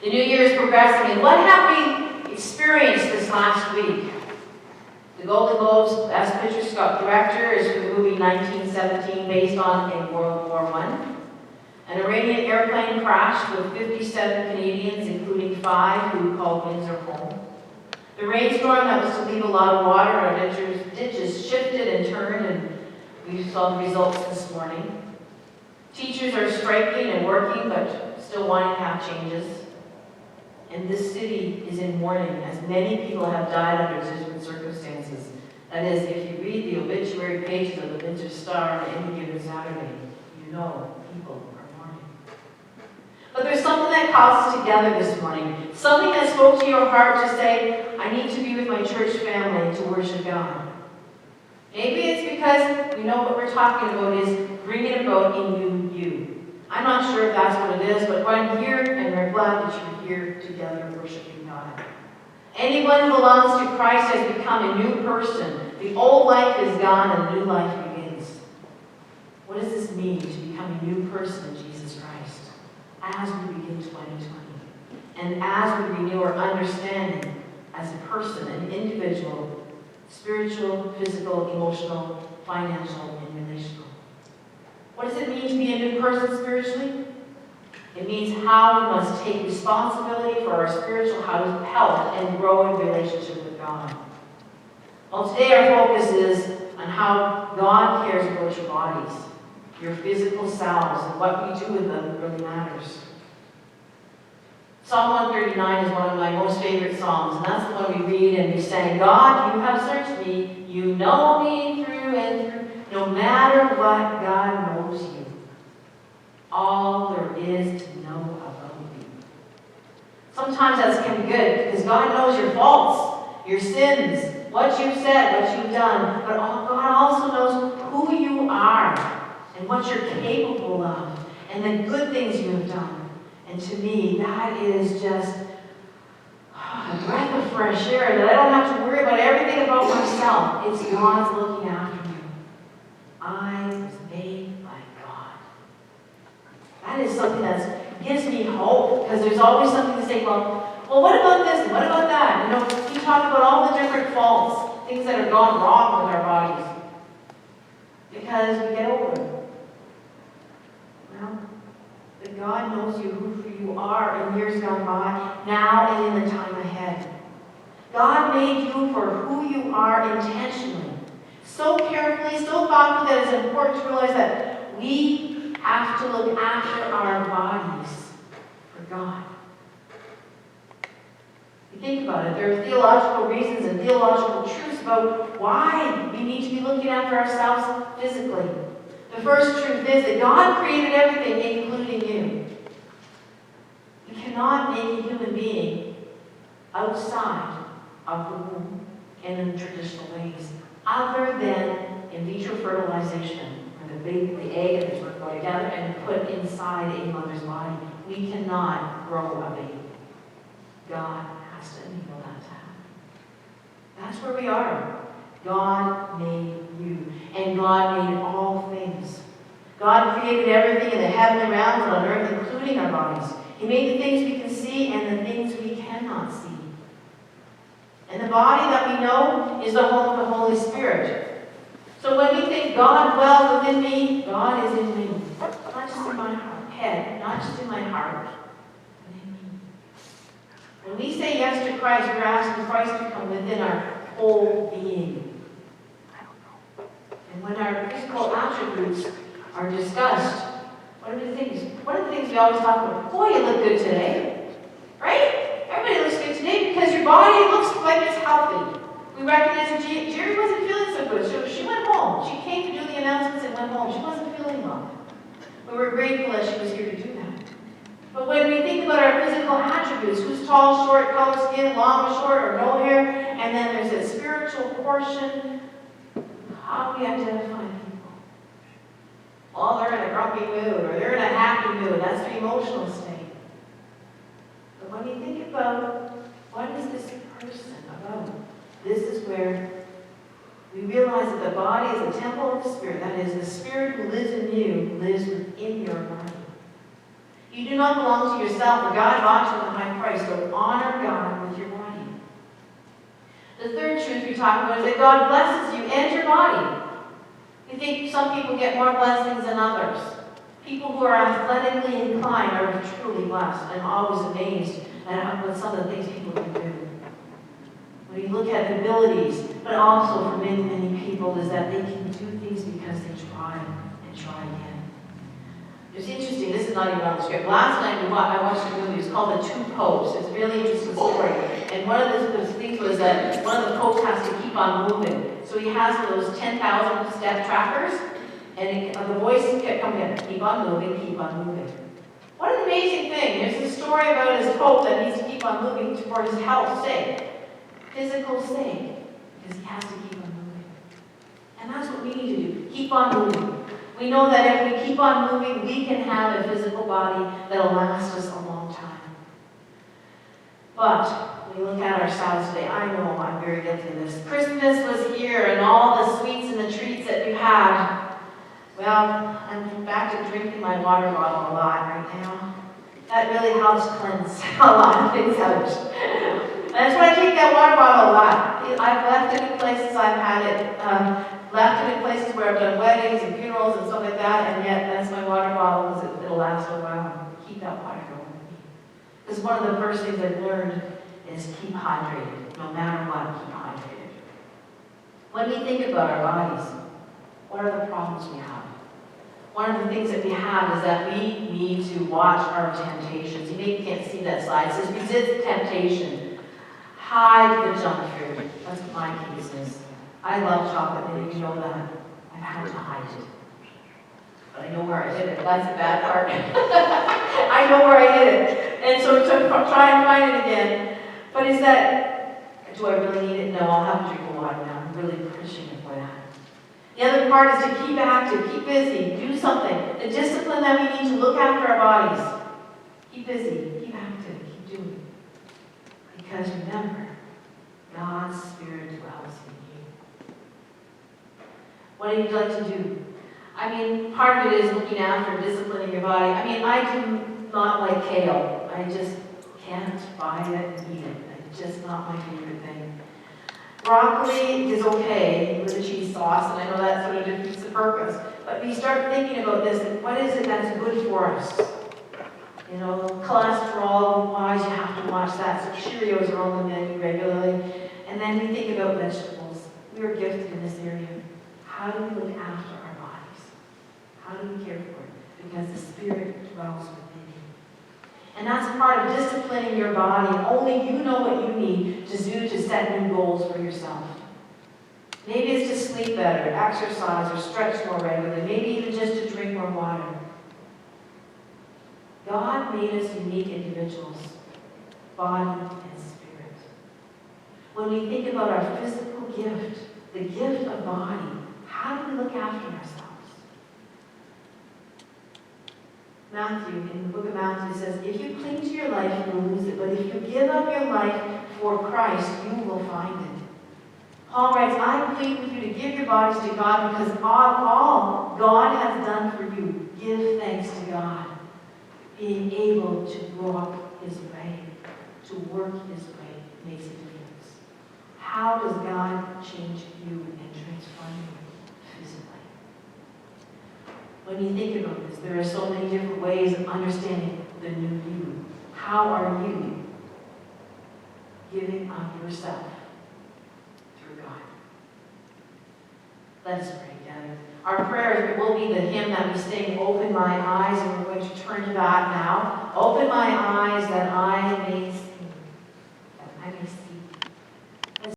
The new year is progressing, and what have we experienced this last week? The Golden Globes Best Picture director is for the movie 1917, based on in World War I. An Iranian airplane crashed with 57 Canadians, including 5 who called Windsor home. The rainstorm that was to leave a lot of water in our ditches shifted and turned, and we saw the results this morning. Teachers are striking and working, but still wanting to have changes. And this city is in mourning, as many people have died under different circumstances. That is, if you read the obituary pages of the Windsor Star on any given Saturday, you know people are mourning. But there's something that calls us together this morning, something that spoke to your heart to say, I need to be with my church family to worship God. Maybe it's because we know what we're talking about is bringing about a new you. I'm not sure if that's what it is, but I'm here and we're glad that you're here together worshiping God. Anyone who belongs to Christ has become a new person. The old life is gone and a new life begins. What does this mean to become a new person in Jesus Christ as we begin 2020? And as we renew our understanding as a person, an individual, spiritual, physical, emotional, financial, and relational. What does it mean to be a new person spiritually? It means how we must take responsibility for our spiritual health and grow in relationship with God. Well, today our focus is on how God cares about your bodies, your physical selves, and what we do with them really matters. Psalm 139 is one of my most favorite psalms, and that's the one we read and we say, God, you have searched me, you know me through and through. No matter what, God knows you. All there is to know about you. Sometimes that can be good, because God knows your faults, your sins, what you've said, what you've done, but God also knows who you are and what you're capable of and the good things you have done. And to me, that is just a breath of fresh air that I don't have to worry about everything about myself. It's God's looking after me. I was made by God. That is something that gives me hope, because there's always something to say, well, what about this and what about that? You know, we talk about all the different faults, things that have gone wrong with our bodies, because we get older. Well, but God knows you who you are in years gone by, now and in the time ahead. God made you for who you are intentionally. So carefully, so thoughtfully, that it's important to realize that we have to look after our bodies for God. You think about it, there are theological reasons and theological truths about why we need to be looking after ourselves physically. The first truth is that God created everything, including you. You cannot make a human being outside of the womb and in traditional ways, other than in vitro fertilization, where the egg and the sperm go together and put inside a mother's body. We cannot grow a baby. God has to enable that to happen. That's where we are. God made you, and God made all things. God created everything in the heavenly realms and on earth, including our bodies. He made the things we can see and the things we cannot see. And the body that we know is the home of the Holy Spirit. So when we think God dwells within me, God is in me. Not just in my head, not just in my heart, but in me. When we say yes to Christ, we're asking Christ to come within our whole being. And when our physical attributes are discussed, one of the things we always talk about, boy, you look good today. Right? Everybody looks good today because your body looks like it's healthy. We recognize that Jerry wasn't feeling so good, so she went home. She came to do the announcements and went home. She wasn't feeling well. But we're grateful that she was here to do that. But when we think about our physical attributes, who's tall, short, color, skin, long or short, or no hair, and then there's a spiritual portion, how do we identify people? Well, they're in a grumpy mood, or they're in a happy mood. That's the emotional state. But when you think about what is this person about, this is where we realize that the body is a temple of the Spirit. That is, the Spirit who lives in you lives within your body. You do not belong to yourself, for God bought you with a high price, so honor God with your body. The third truth we talk about is that God blesses you and your body. You think some people get more blessings than others. People who are athletically inclined are truly blessed. I'm always amazed at some of the things people can do. When you look at the abilities, but also for many, many people, is that they can do things because they try and try again. It's interesting, this is not even on the script. Last night I watched a movie, it's called The Two Popes. It's a really interesting story. And one of the things was that one of the popes has to keep on moving. So he has those 10,000 step trackers, and the voice kept coming in, keep on moving, keep on moving. What an amazing thing. There's a story about his pope that needs to keep on moving for his health's sake, physical sake, because he has to keep on moving. And that's what we need to do, keep on moving. We know that if we keep on moving, we can have a physical body that will last us a long time. But when we look at ourselves today, I know I'm very guilty of this. Christmas was here and all the sweets and the treats that we had. Well, I'm back to drinking my water bottle a lot right now. That really helps cleanse a lot of things out. That's why I take that water bottle a lot. I've left it in places I've had it, left it in places where I've done weddings and funerals and stuff like that, and yet that's my water bottle because it'll last a while. Keep that water going with me. Because one of the first things I've learned is keep hydrated. No matter what, keep hydrated. When we think about our bodies, what are the problems we have? One of the things that we have is that we need to watch our temptations. You maybe can't see that slide. It says resist temptation. Hide the junk food. That's what my case is. I love chocolate, and you know that. I've had to hide it. But I know where I hid it. That's the bad part. I know where I hid it. And so to try and find it again. But is that, do I really need it? No, I'll have to drink the water now. I'm really pushing it for that. The other part is to keep active, keep busy, do something. The discipline that we need to look after our bodies. Keep busy, keep active, keep doing. Because remember, God's Spirit dwells in you. What do you like to do? I mean, part of it is looking after, disciplining your body. I mean, I do not like kale. I just can't buy it and eat it. It's just not my favorite thing. Broccoli is okay with a cheese sauce, and I know that sort of defeats the purpose. But when you start thinking about this, what is it that's good for us? You know, cholesterol-wise, you have to watch that. So Cheerios are on the menu regularly. And then we think about vegetables. We are gifted in this area. How do we look after our bodies? How do we care for it? Because the Spirit dwells within you. And that's part of disciplining your body. Only you know what you need to do to set new goals for yourself. Maybe it's to sleep better, exercise, or stretch more regularly. Maybe even just to drink more water. God made us unique individuals, body and spirit. When we think about our physical gift, the gift of body, how do we look after ourselves? Matthew, in the book of Matthew, says, if you cling to your life, you will lose it. But if you give up your life for Christ, you will find it. Paul writes, I plead with you to give your bodies to God because of all God has done for you. Give thanks to God. Being able to walk His way, to work His way, makes a difference. How does God change you and transform you physically? When you think about this, there are so many different ways of understanding the new you. How are you giving up yourself through God? Let us pray together. Our prayer will be the hymn that we sing, Open My Eyes, and we're going to turn to that now. Open my eyes that I